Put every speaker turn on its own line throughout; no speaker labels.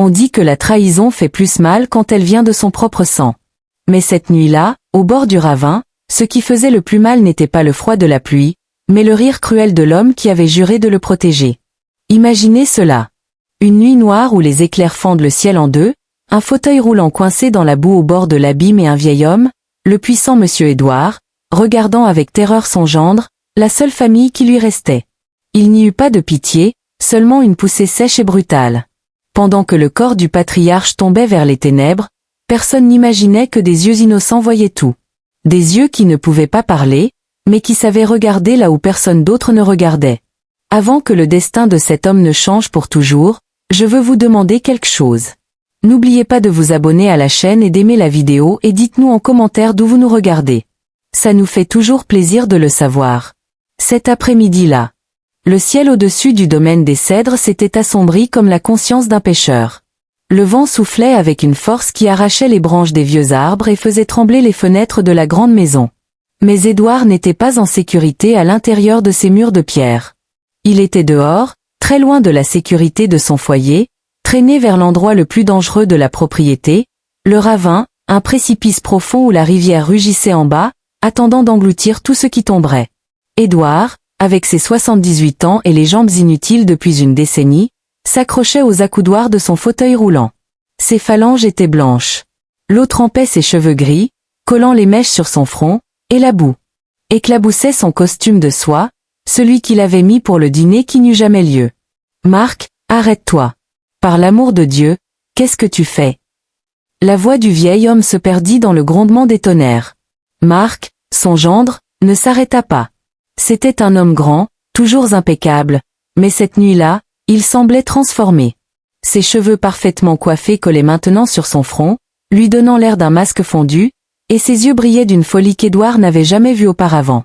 On dit que la trahison fait plus mal quand elle vient de son propre sang. Mais cette nuit-là, au bord du ravin, ce qui faisait le plus mal n'était pas le froid de la pluie, mais le rire cruel de l'homme qui avait juré de le protéger. Imaginez cela. Une nuit noire où les éclairs fendent le ciel en deux, un fauteuil roulant coincé dans la boue au bord de l'abîme et un vieil homme, le puissant monsieur Édouard, regardant avec terreur son gendre, la seule famille qui lui restait. Il n'y eut pas de pitié, seulement une poussée sèche et brutale. Pendant que le corps du patriarche tombait vers les ténèbres, personne n'imaginait que des yeux innocents voyaient tout. Des yeux qui ne pouvaient pas parler, mais qui savaient regarder là où personne d'autre ne regardait. Avant que le destin de cet homme ne change pour toujours, je veux vous demander quelque chose. N'oubliez pas de vous abonner à la chaîne et d'aimer la vidéo et dites-nous en commentaire d'où vous nous regardez. Ça nous fait toujours plaisir de le savoir. Cet après-midi-là, le ciel au-dessus du domaine des Cèdres s'était assombri comme la conscience d'un pêcheur. Le vent soufflait avec une force qui arrachait les branches des vieux arbres et faisait trembler les fenêtres de la grande maison. Mais Édouard n'était pas en sécurité à l'intérieur de ces murs de pierre. Il était dehors, très loin de la sécurité de son foyer, traîné vers l'endroit le plus dangereux de la propriété, le ravin, un précipice profond où la rivière rugissait en bas, attendant d'engloutir tout ce qui tomberait. Édouard, avec ses 78 ans et les jambes inutiles depuis une décennie, s'accrochait aux accoudoirs de son fauteuil roulant. Ses phalanges étaient blanches. L'eau trempait ses cheveux gris, collant les mèches sur son front, et la boue éclaboussait son costume de soie, celui qu'il avait mis pour le dîner qui n'eut jamais lieu. « Marc, arrête-toi. Par l'amour de Dieu, qu'est-ce que tu fais ?» La voix du vieil homme se perdit dans le grondement des tonnerres. Marc, son gendre, ne s'arrêta pas. C'était un homme grand, toujours impeccable, mais cette nuit-là, il semblait transformé. Ses cheveux parfaitement coiffés collaient maintenant sur son front, lui donnant l'air d'un masque fondu, et ses yeux brillaient d'une folie qu'Édouard n'avait jamais vue auparavant.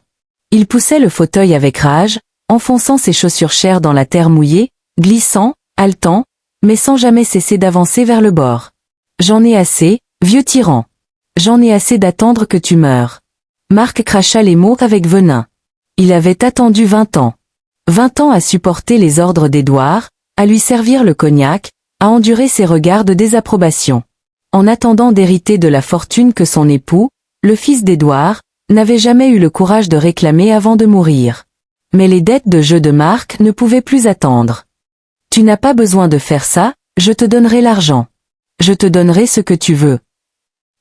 Il poussait le fauteuil avec rage, enfonçant ses chaussures chères dans la terre mouillée, glissant, haletant, mais sans jamais cesser d'avancer vers le bord. « J'en ai assez, vieux tyran. J'en ai assez d'attendre que tu meures. » Marc cracha les mots avec venin. Il avait attendu 20 ans. 20 ans à supporter les ordres d'Édouard, à lui servir le cognac, à endurer ses regards de désapprobation. En attendant d'hériter de la fortune que son époux, le fils d'Édouard, n'avait jamais eu le courage de réclamer avant de mourir. Mais les dettes de jeu de Marc ne pouvaient plus attendre. « Tu n'as pas besoin de faire ça, je te donnerai l'argent. Je te donnerai ce que tu veux. »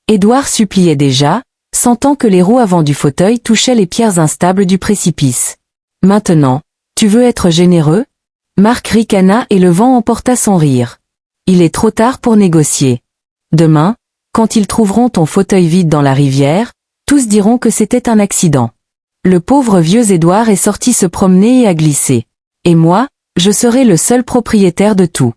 Édouard suppliait déjà, sentant que les roues avant du fauteuil touchaient les pierres instables du précipice. « Maintenant, tu veux être généreux ?» Marc ricana et le vent emporta son rire. « Il est trop tard pour négocier. Demain, quand ils trouveront ton fauteuil vide dans la rivière, tous diront que c'était un accident. » Le pauvre vieux Édouard est sorti se promener et a glissé. Et moi, je serai le seul propriétaire de tout.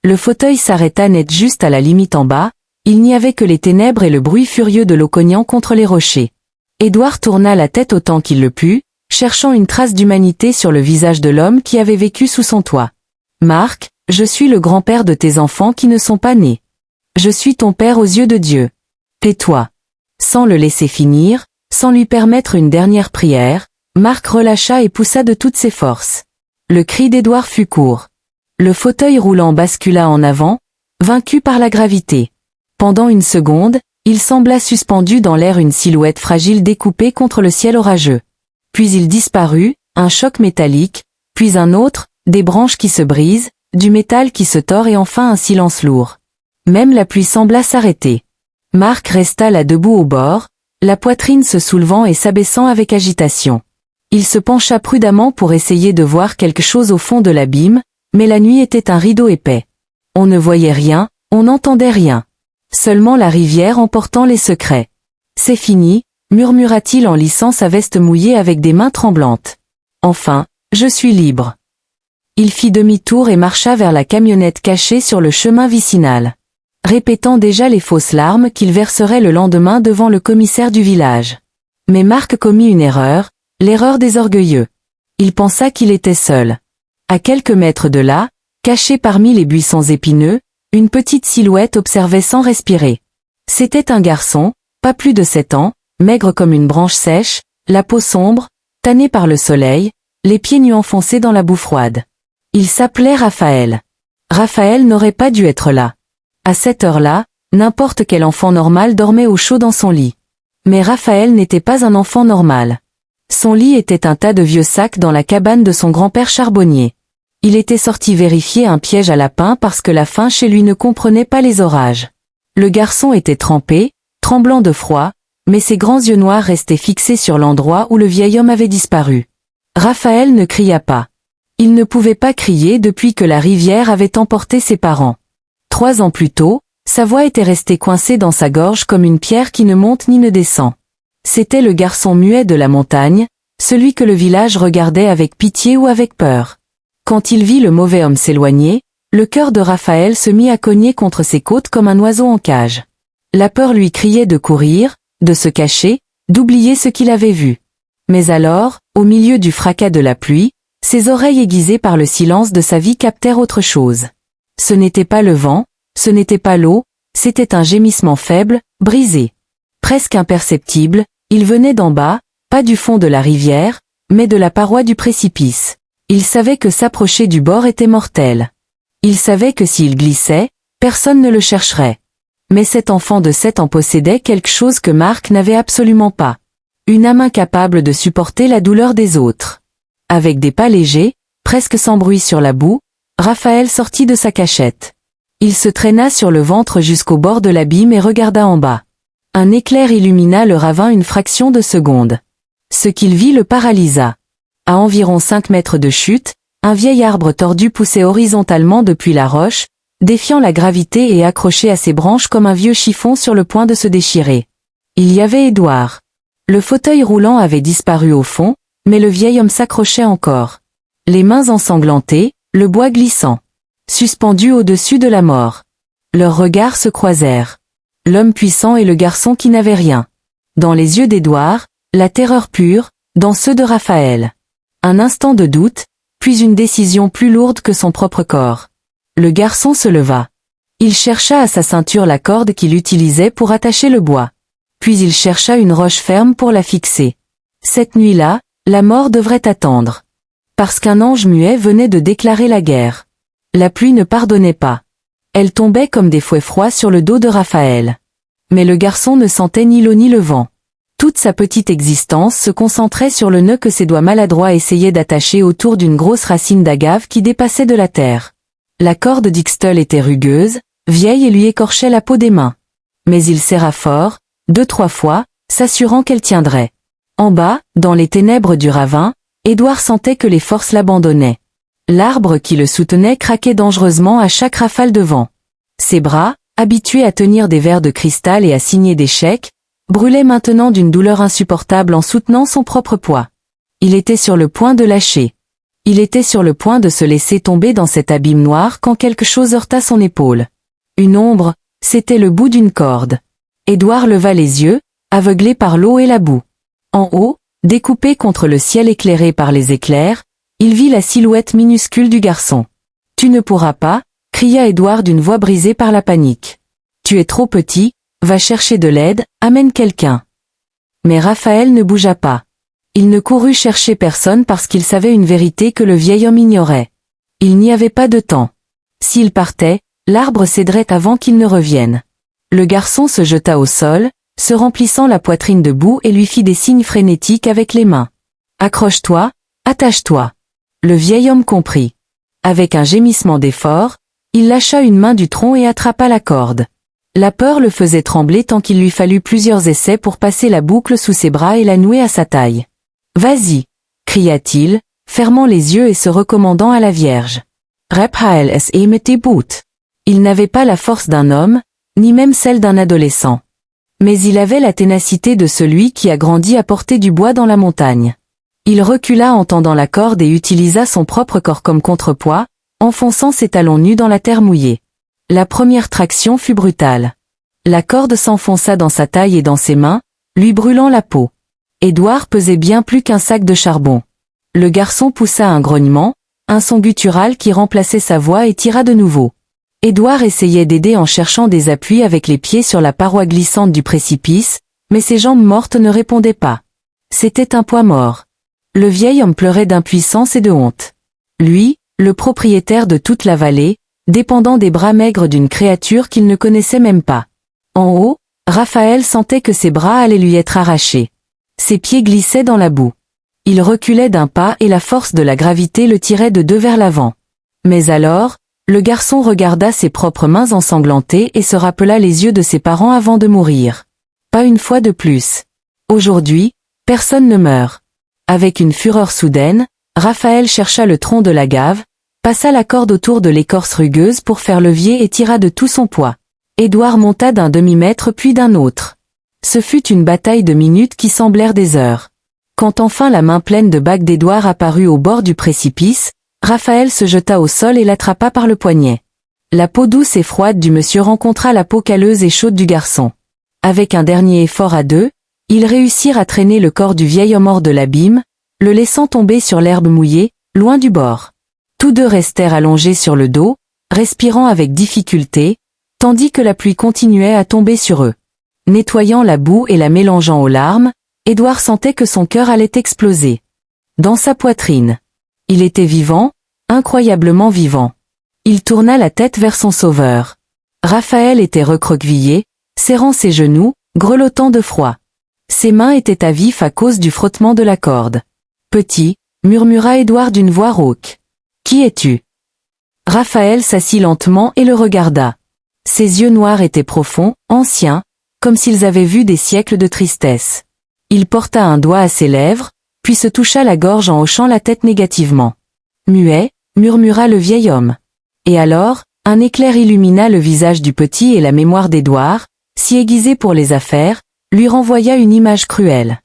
Le fauteuil s'arrêta net juste à la limite en bas, il n'y avait que les ténèbres et le bruit furieux de l'eau cognant contre les rochers. Édouard tourna la tête autant qu'il le put, cherchant une trace d'humanité sur le visage de l'homme qui avait vécu sous son toit. « Marc, je suis le grand-père de tes enfants qui ne sont pas nés. Je suis ton père aux yeux de Dieu. Tais-toi. » Sans le laisser finir, sans lui permettre une dernière prière, Marc relâcha et poussa de toutes ses forces. Le cri d'Édouard fut court. Le fauteuil roulant bascula en avant, vaincu par la gravité. Pendant une seconde, il sembla suspendu dans l'air une silhouette fragile découpée contre le ciel orageux. Puis il disparut, un choc métallique, puis un autre, des branches qui se brisent, du métal qui se tord et enfin un silence lourd. Même la pluie sembla s'arrêter. Marc resta là debout au bord, la poitrine se soulevant et s'abaissant avec agitation. Il se pencha prudemment pour essayer de voir quelque chose au fond de l'abîme, mais la nuit était un rideau épais. On ne voyait rien, on n'entendait rien. Seulement la rivière emportant les secrets. « C'est fini », murmura-t-il en lissant sa veste mouillée avec des mains tremblantes. « Enfin, je suis libre. » Il fit demi-tour et marcha vers la camionnette cachée sur le chemin vicinal, répétant déjà les fausses larmes qu'il verserait le lendemain devant le commissaire du village. Mais Marc commit une erreur, l'erreur des orgueilleux. Il pensa qu'il était seul. À quelques mètres de là, caché parmi les buissons épineux, une petite silhouette observait sans respirer. C'était un garçon, pas plus de 7 ans, maigre comme une branche sèche, la peau sombre, tanné par le soleil, les pieds nus enfoncés dans la boue froide. Il s'appelait Raphaël. Raphaël n'aurait pas dû être là. À cette heure-là, n'importe quel enfant normal dormait au chaud dans son lit. Mais Raphaël n'était pas un enfant normal. Son lit était un tas de vieux sacs dans la cabane de son grand-père charbonnier. Il était sorti vérifier un piège à lapin parce que la faim chez lui ne comprenait pas les orages. Le garçon était trempé, tremblant de froid, mais ses grands yeux noirs restaient fixés sur l'endroit où le vieil homme avait disparu. Raphaël ne cria pas. Il ne pouvait pas crier depuis que la rivière avait emporté ses parents. 3 ans plus tôt, sa voix était restée coincée dans sa gorge comme une pierre qui ne monte ni ne descend. C'était le garçon muet de la montagne, celui que le village regardait avec pitié ou avec peur. Quand il vit le mauvais homme s'éloigner, le cœur de Raphaël se mit à cogner contre ses côtes comme un oiseau en cage. La peur lui criait de courir, de se cacher, d'oublier ce qu'il avait vu. Mais alors, au milieu du fracas de la pluie, ses oreilles aiguisées par le silence de sa vie captèrent autre chose. Ce n'était pas le vent, ce n'était pas l'eau, c'était un gémissement faible, brisé. Presque imperceptible, il venait d'en bas, pas du fond de la rivière, mais de la paroi du précipice. Il savait que s'approcher du bord était mortel. Il savait que s'il glissait, personne ne le chercherait. Mais cet enfant de 7 ans possédait quelque chose que Marc n'avait absolument pas. Une âme incapable de supporter la douleur des autres. Avec des pas légers, presque sans bruit sur la boue, Raphaël sortit de sa cachette. Il se traîna sur le ventre jusqu'au bord de l'abîme et regarda en bas. Un éclair illumina le ravin une fraction de seconde. Ce qu'il vit le paralysa. À environ 5 mètres de chute, un vieil arbre tordu poussait horizontalement depuis la roche, défiant la gravité et accroché à ses branches comme un vieux chiffon sur le point de se déchirer. Il y avait Édouard. Le fauteuil roulant avait disparu au fond, mais le vieil homme s'accrochait encore. Les mains ensanglantées, le bois glissant. Suspendus au-dessus de la mort. Leurs regards se croisèrent. L'homme puissant et le garçon qui n'avait rien. Dans les yeux d'Édouard, la terreur pure, dans ceux de Raphaël. Un instant de doute, puis une décision plus lourde que son propre corps. Le garçon se leva. Il chercha à sa ceinture la corde qu'il utilisait pour attacher le bois. Puis il chercha une roche ferme pour la fixer. Cette nuit-là, la mort devrait attendre. Parce qu'un ange muet venait de déclarer la guerre. La pluie ne pardonnait pas. Elle tombait comme des fouets froids sur le dos de Raphaël. Mais le garçon ne sentait ni l'eau ni le vent. Toute sa petite existence se concentrait sur le nœud que ses doigts maladroits essayaient d'attacher autour d'une grosse racine d'agave qui dépassait de la terre. La corde d'Ixtol était rugueuse, vieille et lui écorchait la peau des mains. Mais il serra fort, 2-3 fois, s'assurant qu'elle tiendrait. En bas, dans les ténèbres du ravin, Édouard sentait que les forces l'abandonnaient. L'arbre qui le soutenait craquait dangereusement à chaque rafale de vent. Ses bras, habitués à tenir des verres de cristal et à signer des chèques, brûlaient maintenant d'une douleur insupportable en soutenant son propre poids. Il était sur le point de lâcher. Il était sur le point de se laisser tomber dans cet abîme noir quand quelque chose heurta son épaule. Une ombre, c'était le bout d'une corde. Édouard leva les yeux, aveuglé par l'eau et la boue. En haut, découpé contre le ciel éclairé par les éclairs, il vit la silhouette minuscule du garçon. « Tu ne pourras pas » cria Édouard d'une voix brisée par la panique. « Tu es trop petit, va chercher de l'aide, amène quelqu'un. » Mais Raphaël ne bougea pas. Il ne courut chercher personne parce qu'il savait une vérité que le vieil homme ignorait. Il n'y avait pas de temps. S'il partait, l'arbre céderait avant qu'il ne revienne. Le garçon se jeta au sol, se remplissant la poitrine de boue et lui fit des signes frénétiques avec les mains. « Accroche-toi, attache-toi. » Le vieil homme comprit. Avec un gémissement d'effort, il lâcha une main du tronc et attrapa la corde. La peur le faisait trembler tant qu'il lui fallut plusieurs essais pour passer la boucle sous ses bras et la nouer à sa taille. « Vas-y » cria-t-il, fermant les yeux et se recommandant à la Vierge. Raphaël es mit bout. Il n'avait pas la force d'un homme, ni même celle d'un adolescent. Mais il avait la ténacité de celui qui a grandi à porter du bois dans la montagne. Il recula en tendant la corde et utilisa son propre corps comme contrepoids, enfonçant ses talons nus dans la terre mouillée. La première traction fut brutale. La corde s'enfonça dans sa taille et dans ses mains, lui brûlant la peau. Édouard pesait bien plus qu'un sac de charbon. Le garçon poussa un grognement, un son guttural qui remplaçait sa voix et tira de nouveau. Édouard essayait d'aider en cherchant des appuis avec les pieds sur la paroi glissante du précipice, mais ses jambes mortes ne répondaient pas. C'était un poids mort. Le vieil homme pleurait d'impuissance et de honte. Lui, le propriétaire de toute la vallée, dépendant des bras maigres d'une créature qu'il ne connaissait même pas. En haut, Raphaël sentait que ses bras allaient lui être arrachés. Ses pieds glissaient dans la boue. Il reculait d'un pas et la force de la gravité le tirait de deux vers l'avant. Mais alors, le garçon regarda ses propres mains ensanglantées et se rappela les yeux de ses parents avant de mourir. Pas une fois de plus. Aujourd'hui, personne ne meurt. Avec une fureur soudaine, Raphaël chercha le tronc de la gave, passa la corde autour de l'écorce rugueuse pour faire levier et tira de tout son poids. Édouard monta d'un demi-mètre puis d'un autre. Ce fut une bataille de minutes qui semblèrent des heures. Quand enfin la main pleine de bagues d'Édouard apparut au bord du précipice, Raphaël se jeta au sol et l'attrapa par le poignet. La peau douce et froide du monsieur rencontra la peau calleuse et chaude du garçon. Avec un dernier effort à deux, ils réussirent à traîner le corps du vieil homme hors de l'abîme, le laissant tomber sur l'herbe mouillée, loin du bord. Tous deux restèrent allongés sur le dos, respirant avec difficulté, tandis que la pluie continuait à tomber sur eux. Nettoyant la boue et la mélangeant aux larmes, Édouard sentait que son cœur allait exploser. Dans sa poitrine. Il était vivant, incroyablement vivant. Il tourna la tête vers son sauveur. Raphaël était recroquevillé, serrant ses genoux, grelottant de froid. Ses mains étaient à vif à cause du frottement de la corde. « Petit », murmura Édouard d'une voix rauque. « Qui es-tu » Raphaël s'assit lentement et le regarda. Ses yeux noirs étaient profonds, anciens, comme s'ils avaient vu des siècles de tristesse. Il porta un doigt à ses lèvres, puis se toucha la gorge en hochant la tête négativement. « Muet », murmura le vieil homme. Et alors, un éclair illumina le visage du petit et la mémoire d'Édouard, si aiguisée pour les affaires, lui renvoya une image cruelle.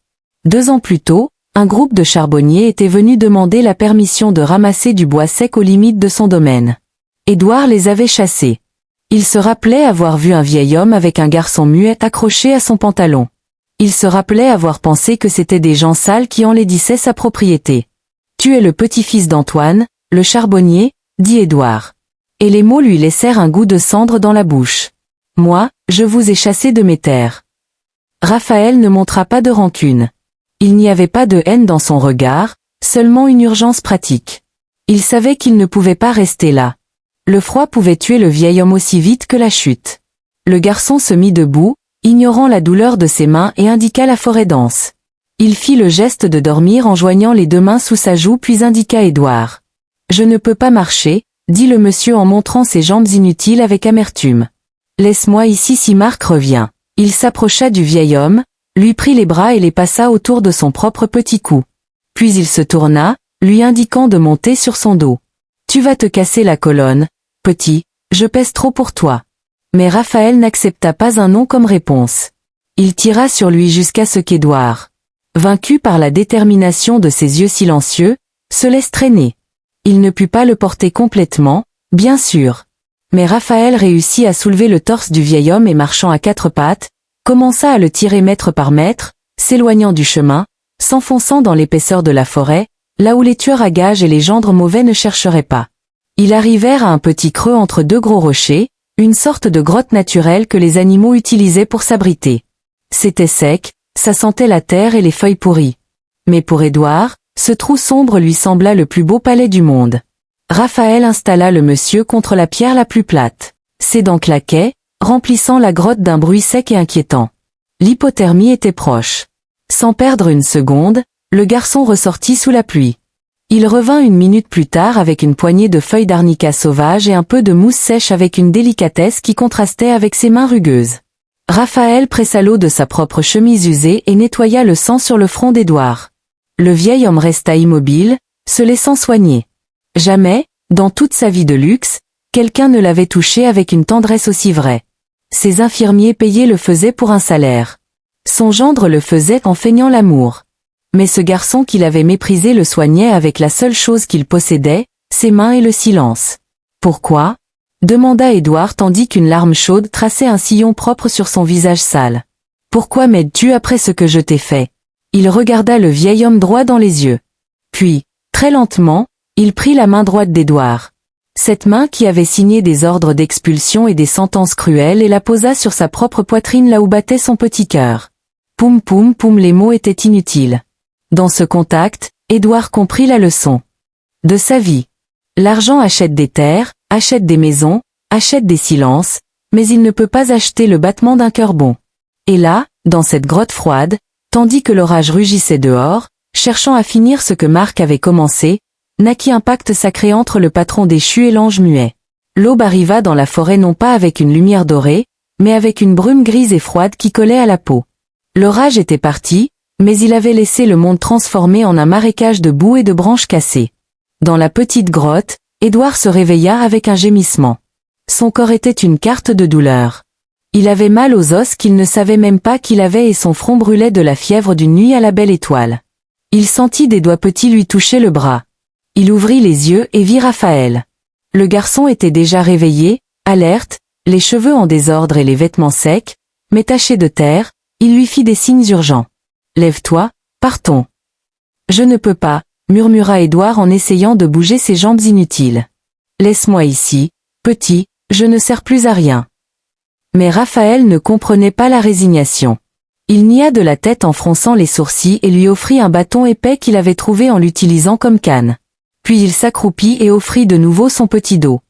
2 ans plus tôt, un groupe de charbonniers était venu demander la permission de ramasser du bois sec aux limites de son domaine. Édouard les avait chassés. Il se rappelait avoir vu un vieil homme avec un garçon muet accroché à son pantalon. Il se rappelait avoir pensé que c'étaient des gens sales qui enlaidissaient sa propriété. « Tu es le petit-fils d'Antoine, le charbonnier » dit Édouard. Et les mots lui laissèrent un goût de cendre dans la bouche. « Moi, je vous ai chassé de mes terres. » Raphaël ne montra pas de rancune. Il n'y avait pas de haine dans son regard, seulement une urgence pratique. Il savait qu'il ne pouvait pas rester là. Le froid pouvait tuer le vieil homme aussi vite que la chute. Le garçon se mit debout, ignorant la douleur de ses mains et indiqua la forêt dense. Il fit le geste de dormir en joignant les 2 mains sous sa joue puis indiqua Édouard. « Je ne peux pas marcher », dit le monsieur en montrant ses jambes inutiles avec amertume. « Laisse-moi ici si Marc revient. » Il s'approcha du vieil homme, lui prit les bras et les passa autour de son propre petit cou. Puis il se tourna, lui indiquant de monter sur son dos. « Tu vas te casser la colonne, petit, je pèse trop pour toi. » Mais Raphaël n'accepta pas un non comme réponse. Il tira sur lui jusqu'à ce qu'Édouard, vaincu par la détermination de ses yeux silencieux, se laisse traîner. Il ne put pas le porter complètement, bien sûr. Mais Raphaël réussit à soulever le torse du vieil homme et marchant à 4 pattes, commença à le tirer mètre par mètre, s'éloignant du chemin, s'enfonçant dans l'épaisseur de la forêt, là où les tueurs à gages et les gendres mauvais ne chercheraient pas. Ils arrivèrent à un petit creux entre 2 gros rochers, une sorte de grotte naturelle que les animaux utilisaient pour s'abriter. C'était sec, ça sentait la terre et les feuilles pourries. Mais pour Édouard, ce trou sombre lui sembla le plus beau palais du monde. Raphaël installa le monsieur contre la pierre la plus plate. Ses dents claquaient, remplissant la grotte d'un bruit sec et inquiétant. L'hypothermie était proche. Sans perdre une seconde, le garçon ressortit sous la pluie. Il revint 1 minute plus tard avec une poignée de feuilles d'arnica sauvage et un peu de mousse sèche avec une délicatesse qui contrastait avec ses mains rugueuses. Raphaël pressa l'eau de sa propre chemise usée et nettoya le sang sur le front d'Édouard. Le vieil homme resta immobile, se laissant soigner. Jamais, dans toute sa vie de luxe, quelqu'un ne l'avait touché avec une tendresse aussi vraie. Ses infirmiers payés le faisaient pour un salaire. Son gendre le faisait en feignant l'amour. Mais ce garçon qu'il avait méprisé le soignait avec la seule chose qu'il possédait, ses mains et le silence. « Pourquoi » demanda Édouard tandis qu'une larme chaude traçait un sillon propre sur son visage sale. « Pourquoi m'aides-tu après ce que je t'ai fait » Il regarda le vieil homme droit dans les yeux. Puis, très lentement, il prit la main droite d'Édouard. Cette main qui avait signé des ordres d'expulsion et des sentences cruelles et la posa sur sa propre poitrine là où battait son petit cœur. Poum poum poum, les mots étaient inutiles. Dans ce contact, Édouard comprit la leçon de sa vie. L'argent achète des terres, achète des maisons, achète des silences, mais il ne peut pas acheter le battement d'un cœur bon. Et là, dans cette grotte froide, tandis que l'orage rugissait dehors, cherchant à finir ce que Marc avait commencé, naquit un pacte sacré entre le patron déchu et l'ange muet. L'aube arriva dans la forêt non pas avec une lumière dorée, mais avec une brume grise et froide qui collait à la peau. L'orage était parti, mais il avait laissé le monde transformé en un marécage de boue et de branches cassées. Dans la petite grotte, Édouard se réveilla avec un gémissement. Son corps était une carte de douleur. Il avait mal aux os qu'il ne savait même pas qu'il avait et son front brûlait de la fièvre d'une nuit à la belle étoile. Il sentit des doigts petits lui toucher le bras. Il ouvrit les yeux et vit Raphaël. Le garçon était déjà réveillé, alerte, les cheveux en désordre et les vêtements secs, mais tachés de terre, il lui fit des signes urgents. « Lève-toi, partons. »« Je ne peux pas, » murmura Édouard en essayant de bouger ses jambes inutiles. « Laisse-moi ici, petit, je ne sers plus à rien. » Mais Raphaël ne comprenait pas la résignation. Il nia de la tête en fronçant les sourcils et lui offrit un bâton épais qu'il avait trouvé en l'utilisant comme canne. Puis il s'accroupit et offrit de nouveau son petit dos.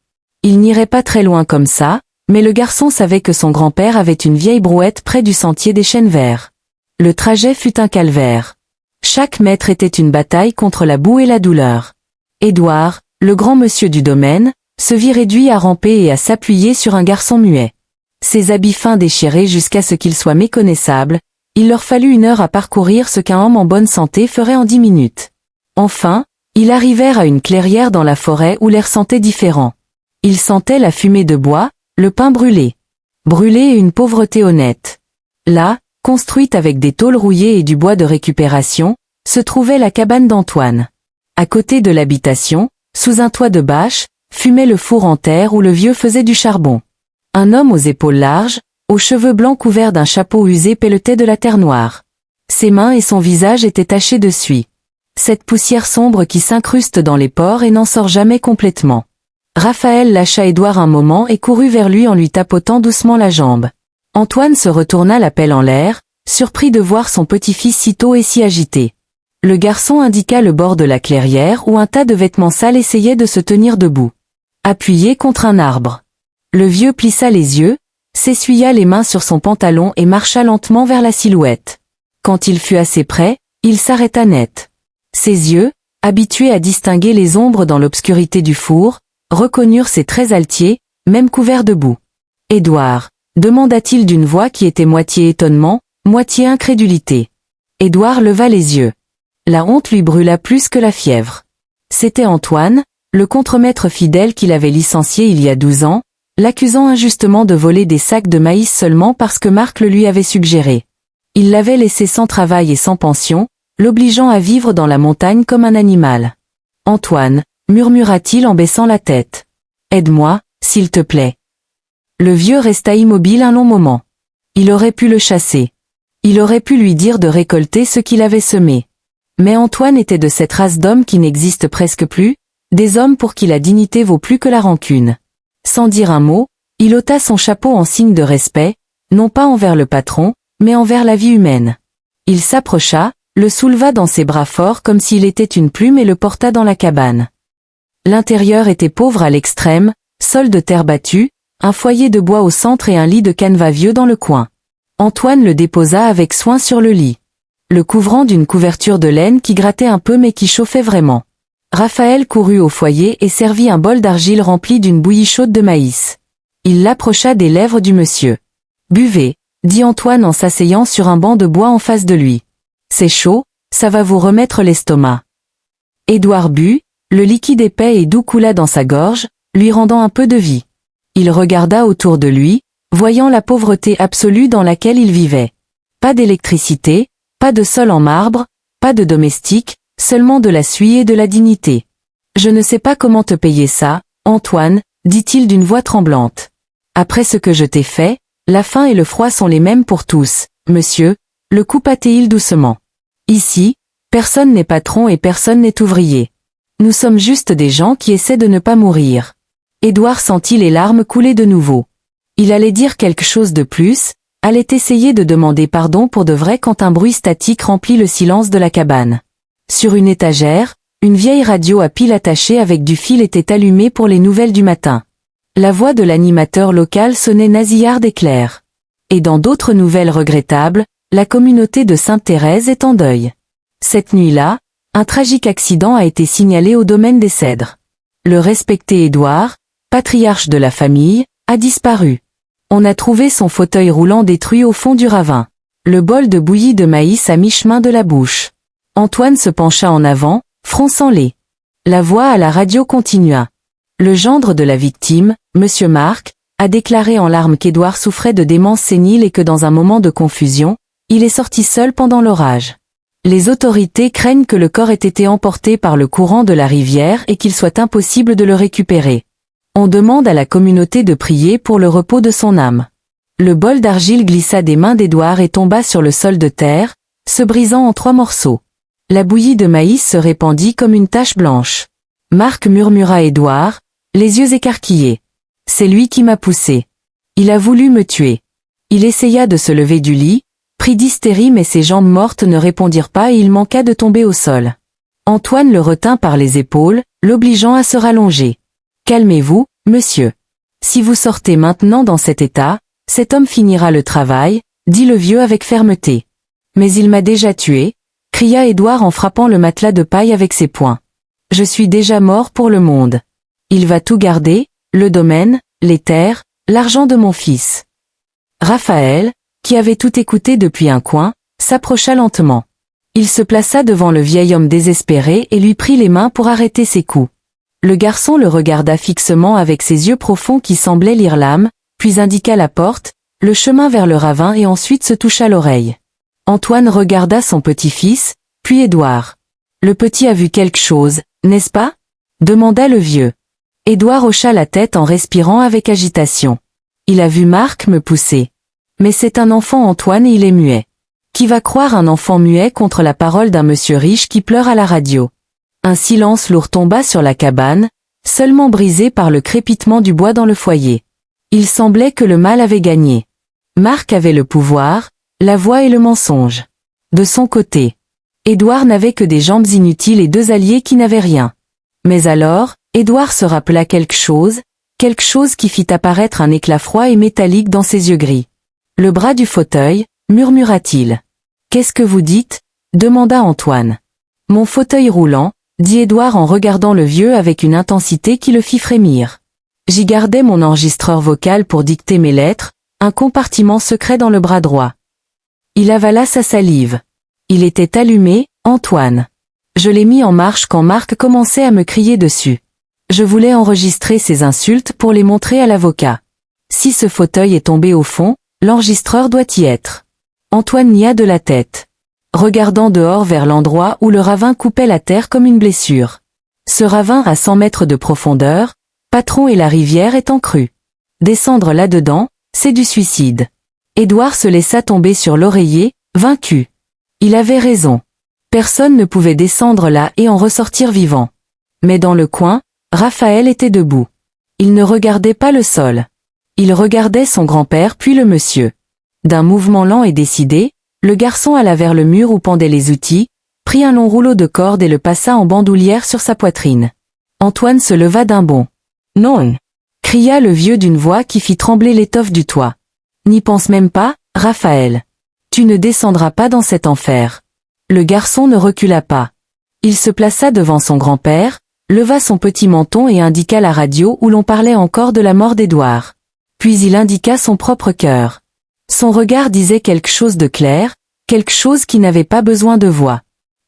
Il n'irait pas très loin comme ça, mais le garçon savait que son grand-père avait une vieille brouette près du sentier des chênes verts. Le trajet fut un calvaire. Chaque mètre était une bataille contre la boue et la douleur. Édouard, le grand monsieur du domaine, se vit réduit à ramper et à s'appuyer sur un garçon muet. Ses habits fins déchirés jusqu'à ce qu'ils soient méconnaissables, il leur fallut 1 heure à parcourir ce qu'un homme en bonne santé ferait en 10 minutes. Enfin, ils arrivèrent à une clairière dans la forêt où l'air sentait différent. Ils sentaient la fumée de bois, le pain brûlé. Brûlé et une pauvreté honnête. Là, construite avec des tôles rouillées et du bois de récupération, se trouvait la cabane d'Antoine. À côté de l'habitation, sous un toit de bâche, fumait le four en terre où le vieux faisait du charbon. Un homme aux épaules larges, aux cheveux blancs couverts d'un chapeau usé pelletait de la terre noire. Ses mains et son visage étaient tachés de suie. Cette poussière sombre qui s'incruste dans les pores et n'en sort jamais complètement. Raphaël lâcha Édouard un moment et courut vers lui en lui tapotant doucement la jambe. Antoine se retourna la pelle en l'air, surpris de voir son petit-fils si tôt et si agité. Le garçon indiqua le bord de la clairière où un tas de vêtements sales essayait de se tenir debout. Appuyé contre un arbre. Le vieux plissa les yeux, s'essuya les mains sur son pantalon et marcha lentement vers la silhouette. Quand il fut assez près, il s'arrêta net. Ses yeux, habitués à distinguer les ombres dans l'obscurité du four, reconnurent ses traits altiers, même couverts de boue. « Édouard » demanda-t-il d'une voix qui était moitié étonnement, moitié incrédulité. Édouard leva les yeux. La honte lui brûla plus que la fièvre. C'était Antoine, le contremaître fidèle qu'il avait licencié il y a 12 ans, l'accusant injustement de voler des sacs de maïs seulement parce que Marc le lui avait suggéré. Il l'avait laissé sans travail et sans pension, l'obligeant à vivre dans la montagne comme un animal. « Antoine » murmura-t-il en baissant la tête. « Aide-moi, s'il te plaît. » Le vieux resta immobile un long moment. Il aurait pu le chasser. Il aurait pu lui dire de récolter ce qu'il avait semé. Mais Antoine était de cette race d'hommes qui n'existe presque plus, des hommes pour qui la dignité vaut plus que la rancune. Sans dire un mot, il ôta son chapeau en signe de respect, non pas envers le patron, mais envers la vie humaine. Il s'approcha, le souleva dans ses bras forts comme s'il était une plume et le porta dans la cabane. L'intérieur était pauvre à l'extrême, sol de terre battue, un foyer de bois au centre et un lit de canevas vieux dans le coin. Antoine le déposa avec soin sur le lit, le couvrant d'une couverture de laine qui grattait un peu mais qui chauffait vraiment. Raphaël courut au foyer et servit un bol d'argile rempli d'une bouillie chaude de maïs. Il l'approcha des lèvres du monsieur. « Buvez » dit Antoine en s'asseyant sur un banc de bois en face de lui. « C'est chaud, ça va vous remettre l'estomac. » Édouard but, le liquide épais et doux coula dans sa gorge, lui rendant un peu de vie. Il regarda autour de lui, voyant la pauvreté absolue dans laquelle il vivait. Pas d'électricité, pas de sol en marbre, pas de domestique, seulement de la suie et de la dignité. « Je ne sais pas comment te payer ça, Antoine, » dit-il d'une voix tremblante. « Après ce que je t'ai fait, la faim et le froid sont les mêmes pour tous, monsieur, » le coupa-t-il doucement. « Ici, personne n'est patron et personne n'est ouvrier. Nous sommes juste des gens qui essaient de ne pas mourir. » Édouard sentit les larmes couler de nouveau. Il allait dire quelque chose de plus, allait essayer de demander pardon pour de vrai quand un bruit statique remplit le silence de la cabane. Sur une étagère, une vieille radio à pile attachée avec du fil était allumée pour les nouvelles du matin. La voix de l'animateur local sonnait nasillarde et claire. Et dans d'autres nouvelles regrettables, la communauté de Sainte-Thérèse est en deuil. Cette nuit-là, un tragique accident a été signalé au domaine des Cèdres. Le respecté Édouard, patriarche de la famille, a disparu. On a trouvé son fauteuil roulant détruit au fond du ravin. Le bol de bouillie de maïs à mi-chemin de la bouche. Antoine se pencha en avant, fronçant les. La voix à la radio continua. Le gendre de la victime, Monsieur Marc, a déclaré en larmes qu'Édouard souffrait de démence sénile et que dans un moment de confusion, il est sorti seul pendant l'orage. Les autorités craignent que le corps ait été emporté par le courant de la rivière et qu'il soit impossible de le récupérer. On demande à la communauté de prier pour le repos de son âme. Le bol d'argile glissa des mains d'Édouard et tomba sur le sol de terre, se brisant en 3 morceaux. La bouillie de maïs se répandit comme une tache blanche. Marc murmura à Édouard, les yeux écarquillés. C'est lui qui m'a poussé. Il a voulu me tuer. Il essaya de se lever du lit, prit d'hystérie mais ses jambes mortes ne répondirent pas et il manqua de tomber au sol. Antoine le retint par les épaules, l'obligeant à se rallonger. Calmez-vous, monsieur. Si vous sortez maintenant dans cet état, cet homme finira le travail, dit le vieux avec fermeté. Mais il m'a déjà tué, cria Édouard en frappant le matelas de paille avec ses poings. Je suis déjà mort pour le monde. Il va tout garder, le domaine, les terres, l'argent de mon fils. Raphaël, qui avait tout écouté depuis un coin, s'approcha lentement. Il se plaça devant le vieil homme désespéré et lui prit les mains pour arrêter ses coups. Le garçon le regarda fixement avec ses yeux profonds qui semblaient lire l'âme, puis indiqua la porte, le chemin vers le ravin et ensuite se toucha l'oreille. Antoine regarda son petit-fils, puis Édouard. Le petit a vu quelque chose, n'est-ce pas? Demanda le vieux. Édouard hocha la tête en respirant avec agitation. Il a vu Marc me pousser. Mais c'est un enfant Antoine et il est muet. Qui va croire un enfant muet contre la parole d'un monsieur riche qui pleure à la radio? Un silence lourd tomba sur la cabane, seulement brisé par le crépitement du bois dans le foyer. Il semblait que le mal avait gagné. Marc avait le pouvoir, la voix et le mensonge. De son côté, Édouard n'avait que des jambes inutiles et 2 alliés qui n'avaient rien. Mais alors, Édouard se rappela quelque chose qui fit apparaître un éclat froid et métallique dans ses yeux gris. Le bras du fauteuil, murmura-t-il. Qu'est-ce que vous dites? Demanda Antoine. Mon fauteuil roulant, dit Édouard en regardant le vieux avec une intensité qui le fit frémir. J'y gardais mon enregistreur vocal pour dicter mes lettres, un compartiment secret dans le bras droit. Il avala sa salive. Il était allumé, Antoine. Je l'ai mis en marche quand Marc commençait à me crier dessus. Je voulais enregistrer ses insultes pour les montrer à l'avocat. Si ce fauteuil est tombé au fond, l'enregistreur doit y être. Antoine nia de la tête, regardant dehors vers l'endroit où le ravin coupait la terre comme une blessure. Ce ravin à 100 mètres de profondeur, Patron et la rivière étant crue. Descendre là-dedans, c'est du suicide. Édouard se laissa tomber sur l'oreiller, vaincu. Il avait raison. Personne ne pouvait descendre là et en ressortir vivant. Mais dans le coin, Raphaël était debout. Il ne regardait pas le sol. Il regardait son grand-père puis le monsieur. D'un mouvement lent et décidé, le garçon alla vers le mur où pendaient les outils, prit un long rouleau de corde et le passa en bandoulière sur sa poitrine. Antoine se leva d'un bond. « Non !» cria le vieux d'une voix qui fit trembler l'étoffe du toit. « N'y pense même pas, Raphaël. Tu ne descendras pas dans cet enfer. » Le garçon ne recula pas. Il se plaça devant son grand-père, leva son petit menton et indiqua la radio où l'on parlait encore de la mort d'Édouard. Puis il indiqua son propre cœur. Son regard disait quelque chose de clair, quelque chose qui n'avait pas besoin de voix.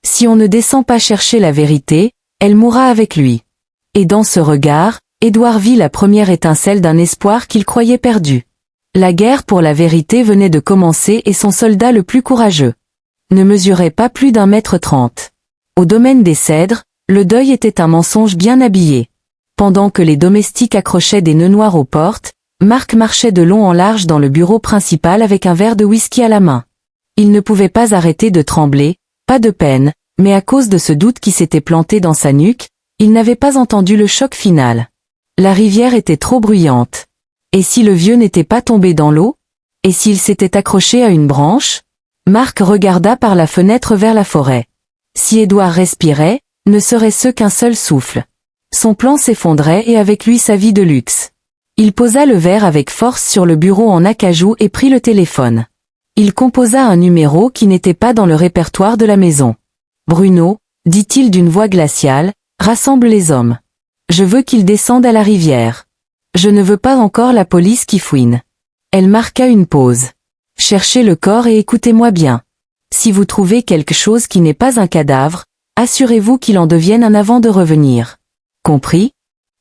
Si on ne descend pas chercher la vérité, elle mourra avec lui. Et dans ce regard, Édouard vit la première étincelle d'un espoir qu'il croyait perdu. La guerre pour la vérité venait de commencer et son soldat le plus courageux ne mesurait pas plus d'1,30 m. Au domaine des Cèdres, le deuil était un mensonge bien habillé. Pendant que les domestiques accrochaient des nœuds noirs aux portes, Marc marchait de long en large dans le bureau principal avec un verre de whisky à la main. Il ne pouvait pas arrêter de trembler, pas de peine, mais à cause de ce doute qui s'était planté dans sa nuque, il n'avait pas entendu le choc final. La rivière était trop bruyante. Et si le vieux n'était pas tombé dans l'eau? Et s'il s'était accroché à une branche? Marc regarda par la fenêtre vers la forêt. Si Édouard respirait, ne serait-ce qu'un seul souffle. Son plan s'effondrait et avec lui sa vie de luxe. Il posa le verre avec force sur le bureau en acajou et prit le téléphone. Il composa un numéro qui n'était pas dans le répertoire de la maison. « Bruno, dit-il d'une voix glaciale, rassemble les hommes. Je veux qu'ils descendent à la rivière. Je ne veux pas encore la police qui fouine. » Elle marqua une pause. « Cherchez le corps et écoutez-moi bien. Si vous trouvez quelque chose qui n'est pas un cadavre, assurez-vous qu'il en devienne un avant de revenir. Compris ? »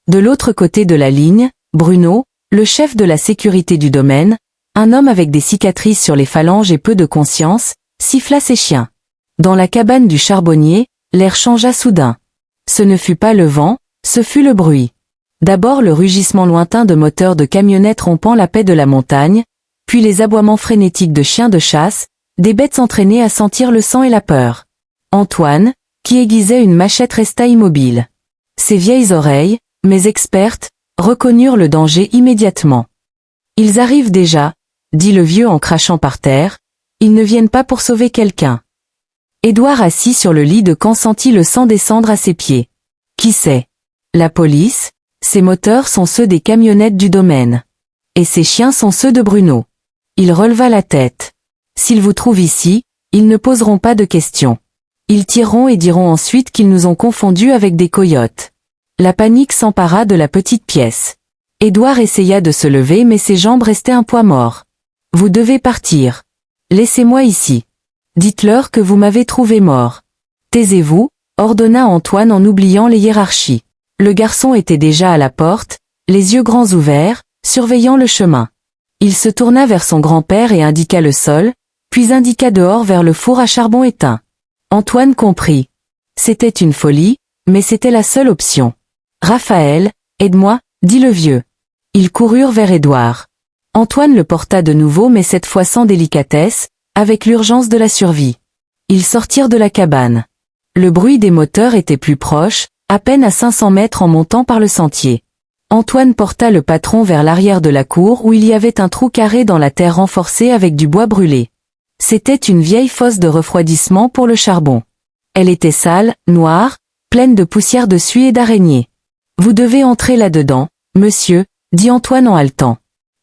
De l'autre côté de la ligne, Bruno, le chef de la sécurité du domaine, un homme avec des cicatrices sur les phalanges et peu de conscience, siffla ses chiens. Dans la cabane du charbonnier, l'air changea soudain. Ce ne fut pas le vent, ce fut le bruit. D'abord le rugissement lointain de moteurs de camionnettes rompant la paix de la montagne, puis les aboiements frénétiques de chiens de chasse, des bêtes entraînées à sentir le sang et la peur. Antoine, qui aiguisait une machette, resta immobile. Ses vieilles oreilles, mais expertes, reconnurent le danger immédiatement. « Ils arrivent déjà », dit le vieux en crachant par terre, « ils ne viennent pas pour sauver quelqu'un. » Édouard assis sur le lit de camp sentit le sang descendre à ses pieds. Qui c'est ? La police ? Ces moteurs sont ceux des camionnettes du domaine. Et ces chiens sont ceux de Bruno. Il releva la tête. S'ils vous trouvent ici, ils ne poseront pas de questions. Ils tireront et diront ensuite qu'ils nous ont confondus avec des coyotes. La panique s'empara de la petite pièce. Édouard essaya de se lever mais ses jambes restaient un poids mort. Vous devez partir. Laissez-moi ici. Dites-leur que vous m'avez trouvé mort. Taisez-vous, ordonna Antoine en oubliant les hiérarchies. Le garçon était déjà à la porte, les yeux grands ouverts, surveillant le chemin. Il se tourna vers son grand-père et indiqua le sol, puis indiqua dehors vers le four à charbon éteint. Antoine comprit. C'était une folie, mais c'était la seule option. « Raphaël, aide-moi » dit le vieux. Ils coururent vers Édouard. Antoine le porta de nouveau mais cette fois sans délicatesse, avec l'urgence de la survie. Ils sortirent de la cabane. Le bruit des moteurs était plus proche, à peine à 500 mètres en montant par le sentier. Antoine porta le patron vers l'arrière de la cour où il y avait un trou carré dans la terre renforcé avec du bois brûlé. C'était une vieille fosse de refroidissement pour le charbon. Elle était sale, noire, pleine de poussière de suie et d'araignées. « Vous devez entrer là-dedans, monsieur », dit Antoine en haletant.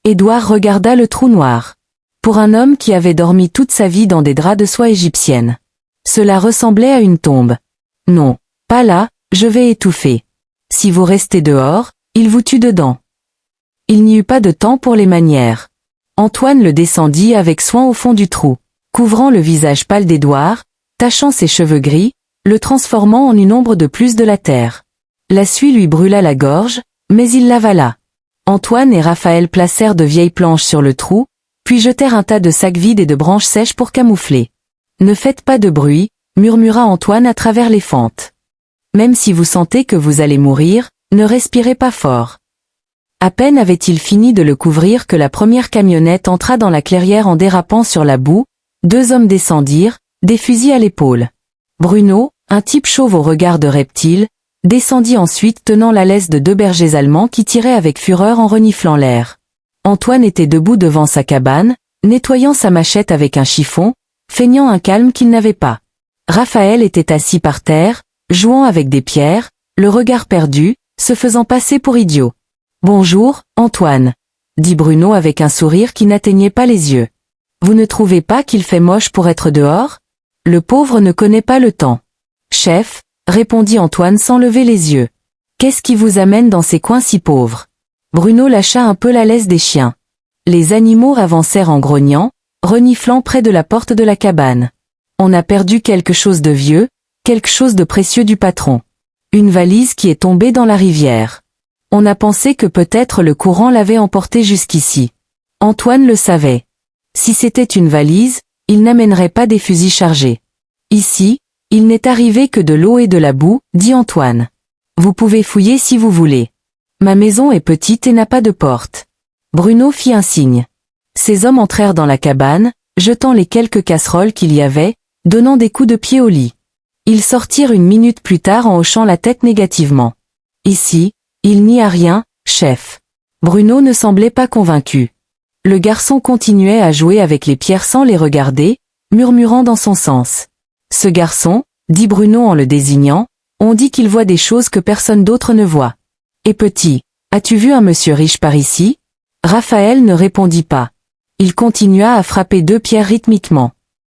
Édouard regarda le trou noir. Pour un homme qui avait dormi toute sa vie dans des draps de soie égyptienne. Cela ressemblait à une tombe. « Non, pas là, je vais étouffer. Si vous restez dehors, il vous tue dedans. » Il n'y eut pas de temps pour les manières. Antoine le descendit avec soin au fond du trou, couvrant le visage pâle d'Édouard, tachant ses cheveux gris, le transformant en une ombre de plus de la terre. La suie lui brûla la gorge, mais il l'avala. Antoine et Raphaël placèrent de vieilles planches sur le trou, puis jetèrent un tas de sacs vides et de branches sèches pour camoufler. « Ne faites pas de bruit », murmura Antoine à travers les fentes. « Même si vous sentez que vous allez mourir, ne respirez pas fort. » À peine avait-il fini de le couvrir que la première camionnette entra dans la clairière en dérapant sur la boue, 2 hommes descendirent, des fusils à l'épaule. Bruno, un type chauve au regard de reptile, descendit ensuite tenant la laisse de 2 bergers allemands qui tiraient avec fureur en reniflant l'air. Antoine était debout devant sa cabane, nettoyant sa machette avec un chiffon, feignant un calme qu'il n'avait pas. Raphaël était assis par terre, jouant avec des pierres, le regard perdu, se faisant passer pour idiot. « Bonjour, Antoine », dit Bruno avec un sourire qui n'atteignait pas les yeux. « Vous ne trouvez pas qu'il fait moche pour être dehors ? Le pauvre ne connaît pas le temps. »« Chef », répondit Antoine sans lever les yeux. « Qu'est-ce qui vous amène dans ces coins si pauvres ?» Bruno lâcha un peu la laisse des chiens. Les animaux avancèrent en grognant, reniflant près de la porte de la cabane. On a perdu quelque chose de vieux, quelque chose de précieux du patron. Une valise qui est tombée dans la rivière. On a pensé que peut-être le courant l'avait emporté jusqu'ici. Antoine le savait. Si c'était une valise, il n'amènerait pas des fusils chargés. Ici, il n'est arrivé que de l'eau et de la boue, dit Antoine. Vous pouvez fouiller si vous voulez. Ma maison est petite et n'a pas de porte. Bruno fit un signe. Ces hommes entrèrent dans la cabane, jetant les quelques casseroles qu'il y avait, donnant des coups de pied au lit. Ils sortirent une minute plus tard en hochant la tête négativement. Ici, il n'y a rien, chef. Bruno ne semblait pas convaincu. Le garçon continuait à jouer avec les pierres sans les regarder, murmurant dans son sens. Ce garçon, dit Bruno en le désignant, on dit qu'il voit des choses que personne d'autre ne voit. Et petit. As-tu vu un monsieur riche par ici? Raphaël ne répondit pas. Il continua à frapper deux pierres rythmiquement.